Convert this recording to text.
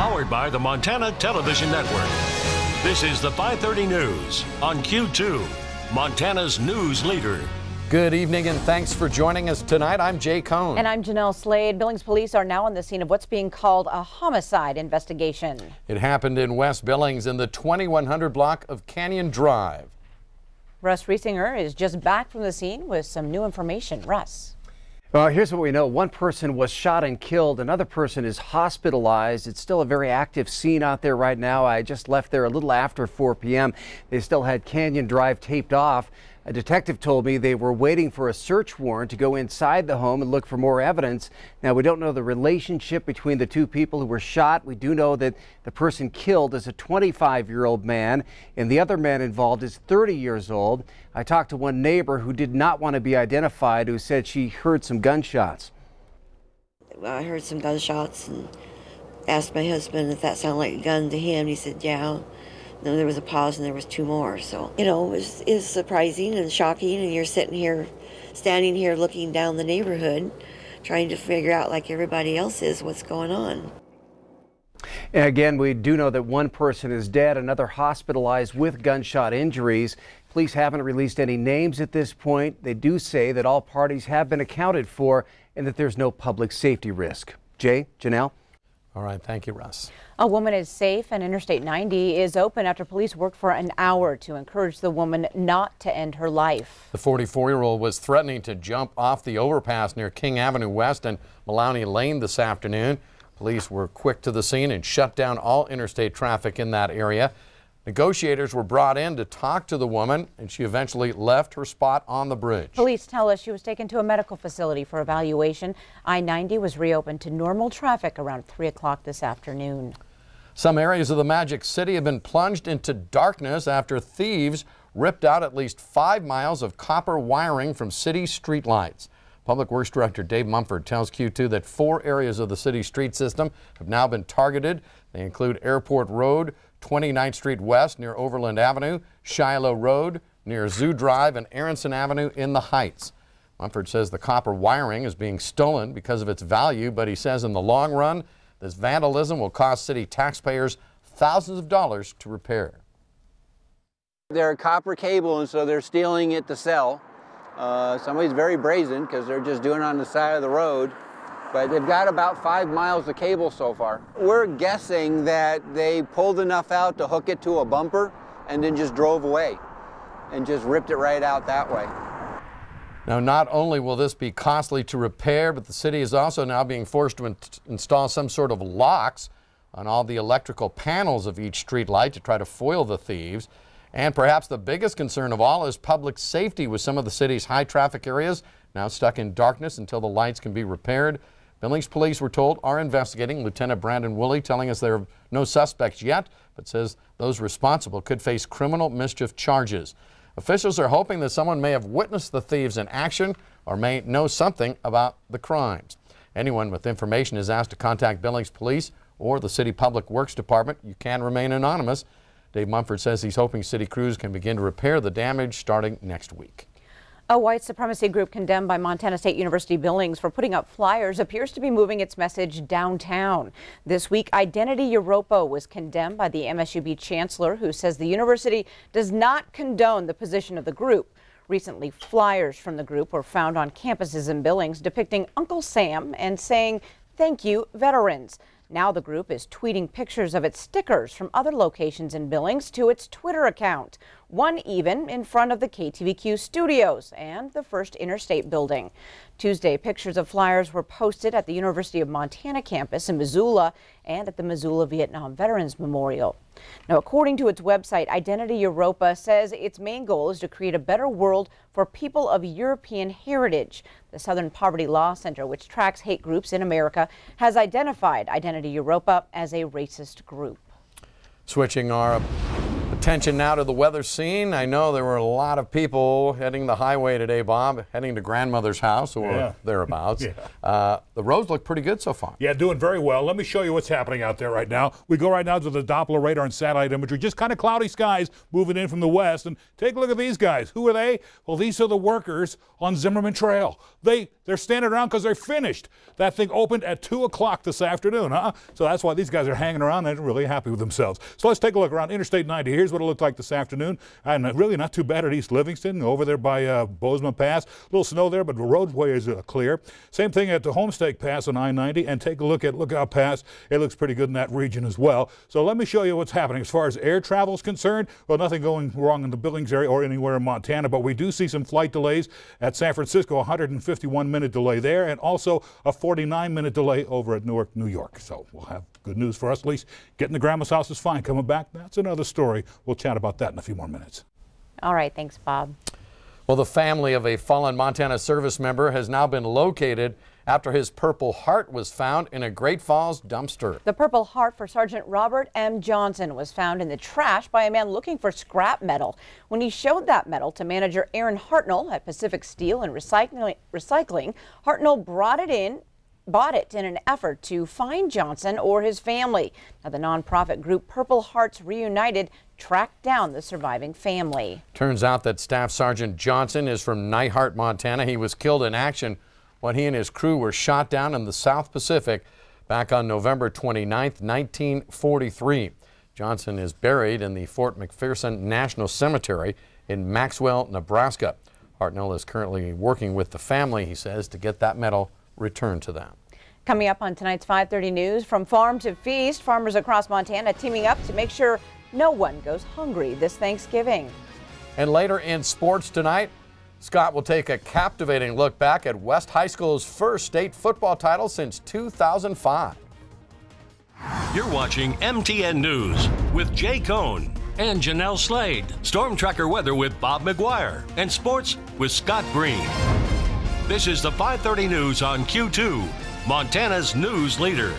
Powered by the Montana Television Network. This is the 530 News on Q2, Montana's news leader. Good evening and thanks for joining us tonight. I'm Jay Cohn. And I'm Jeanelle Slade. Billings police are now on the scene of what's being called a homicide investigation. It happened in West Billings in the 2100 block of Canyon Drive. Russ Riesinger is just back from the scene with some new information. Russ. Well, here's what we know. One person was shot and killed. Another person is hospitalized. It's still a very active scene out there right now. I just left there a little after 4 p.m. They still had Canyon Drive taped off. A detective told me they were waiting for a search warrant to go inside the home and look for more evidence. Now, we don't know the relationship between the two people who were shot. We do know that the person killed is a 25-year-old man, and the other man involved is 30 years old. I talked to one neighbor who did not want to be identified, who said she heard some gunshots. I heard some gunshots and asked my husband if that sounded like a gun to him. He said, yeah. Then there was a pause and there was two more. So, you know, it was surprising and shocking. And you're standing here looking down the neighborhood, trying to figure out, like everybody else is, what's going on. And again, we do know that one person is dead, another hospitalized with gunshot injuries. Police haven't released any names at this point. They do say that all parties have been accounted for and that there's no public safety risk. Jay, Jeanelle? All right, thank you, Russ. A woman is safe and Interstate 90 is open after police worked for an hour to encourage the woman not to end her life. The 44-year-old was threatening to jump off the overpass near King Avenue West and Maloney Lane this afternoon. Police were quick to the scene and shut down all interstate traffic in that area. Negotiators were brought in to talk to the woman, and she eventually left her spot on the bridge. Police tell us she was taken to a medical facility for evaluation. I-90 was reopened to normal traffic around 3 o'clock this afternoon. Some areas of the Magic City have been plunged into darkness after thieves ripped out at least 5 miles of copper wiring from city streetlights. Public Works Director Dave Mumford tells Q2 that 4 areas of the city street system have now been targeted. They include Airport Road, 29th Street West near Overland Avenue, Shiloh Road near Zoo Drive, and Aronson Avenue in the Heights. Mumford says the copper wiring is being stolen because of its value, but he says in the long run, this vandalism will cost city taxpayers thousands of dollars to repair. They're copper cable, and so they're stealing it to sell. Somebody's very brazen because they're just doing it on the side of the road. But they've got about 5 miles of cable so far. We're guessing that they pulled enough out to hook it to a bumper and then just drove away and just ripped it right out that way. Now, not only will this be costly to repair, but the city is also now being forced to install some sort of locks on all the electrical panels of each street light to try to foil the thieves. And perhaps the biggest concern of all is public safety, with some of the city's high traffic areas now stuck in darkness until the lights can be repaired. Billings police, we're told, are investigating. Lieutenant Brandon Woolley telling us there are no suspects yet, but says those responsible could face criminal mischief charges. Officials are hoping that someone may have witnessed the thieves in action or may know something about the crimes. Anyone with information is asked to contact Billings Police or the City Public Works Department. You can remain anonymous. Dave Mumford says he's hoping city crews can begin to repair the damage starting next week. A white supremacy group condemned by Montana State University Billings for putting up flyers appears to be moving its message downtown. This week, Identity Europa was condemned by the MSUB chancellor, who says the university does not condone the position of the group. Recently, flyers from the group were found on campuses in Billings depicting Uncle Sam and saying, "Thank you, veterans." Now the group is tweeting pictures of its stickers from other locations in Billings to its Twitter account, one even in front of the KTVQ studios and the First Interstate building. Tuesday, pictures of flyers were posted at the University of Montana campus in Missoula and at the Missoula Vietnam Veterans Memorial. Now, according to its website, Identity Europa says its main goal is to create a better world for people of European heritage. The Southern Poverty Law Center, which tracks hate groups in America, has identified Identity Europa as a racist group. Switching our attention now to the weather scene. I know there were a lot of people heading the highway today, Bob, heading to grandmother's house or thereabouts. The roads look pretty good so far. Yeah, doing very well. Let me show you what's happening out there right now. We go right now to the Doppler radar and satellite imagery. Just kind of cloudy skies moving in from the west. And take a look at these guys. Who are they? Well, these are the workers on Zimmerman Trail. They're They're standing around because they're finished. That thing opened at 2 o'clock this afternoon, huh? So that's why these guys are hanging around and really happy with themselves. So let's take a look around Interstate 90. Here's what it looked like this afternoon. And really not too bad at East Livingston, over there by Bozeman Pass. A little snow there, but the roadway is clear. Same thing at the Homestake Pass on I-90. And take a look at Lookout Pass. It looks pretty good in that region as well. So let me show you what's happening. As far as air travel is concerned, well, nothing going wrong in the Billings area or anywhere in Montana, but we do see some flight delays at San Francisco, 151-minute delay there, and also a 49-minute delay over at Newark, New York. So we'll have good news for us, at least. Getting to Grandma's house is fine. Coming back, that's another story. We'll chat about that in a few more minutes. All right, thanks, Bob. Well, the family of a fallen Montana service member has now been located after his Purple Heart was found in a Great Falls dumpster. The Purple Heart for Sergeant Robert M. Johnson was found in the trash by a man looking for scrap metal. When he showed that metal to manager Aaron Hartnell at Pacific Steel and Recycling, Hartnell bought it in an effort to find Johnson or his family. Now, the nonprofit group Purple Hearts Reunited tracked down the surviving family. Turns out that Staff Sergeant Johnson is from Neihart, Montana. He was killed in action when he and his crew were shot down in the South Pacific back on November 29, 1943. Johnson is buried in the Fort McPherson National Cemetery in Maxwell, Nebraska. Hartnell is currently working with the family, he says, to get that medal returned to them. Coming up on tonight's 5:30 News, from farm to feast, farmers across Montana teaming up to make sure no one goes hungry this Thanksgiving. And later in sports tonight, Scott will take a captivating look back at West High School's first state football title since 2005. You're watching MTN News with Jay Cohn and Jeanelle Slade. Storm Tracker weather with Bob McGuire. And sports with Scott Green. This is the 5:30 News on Q2, Montana's news leader.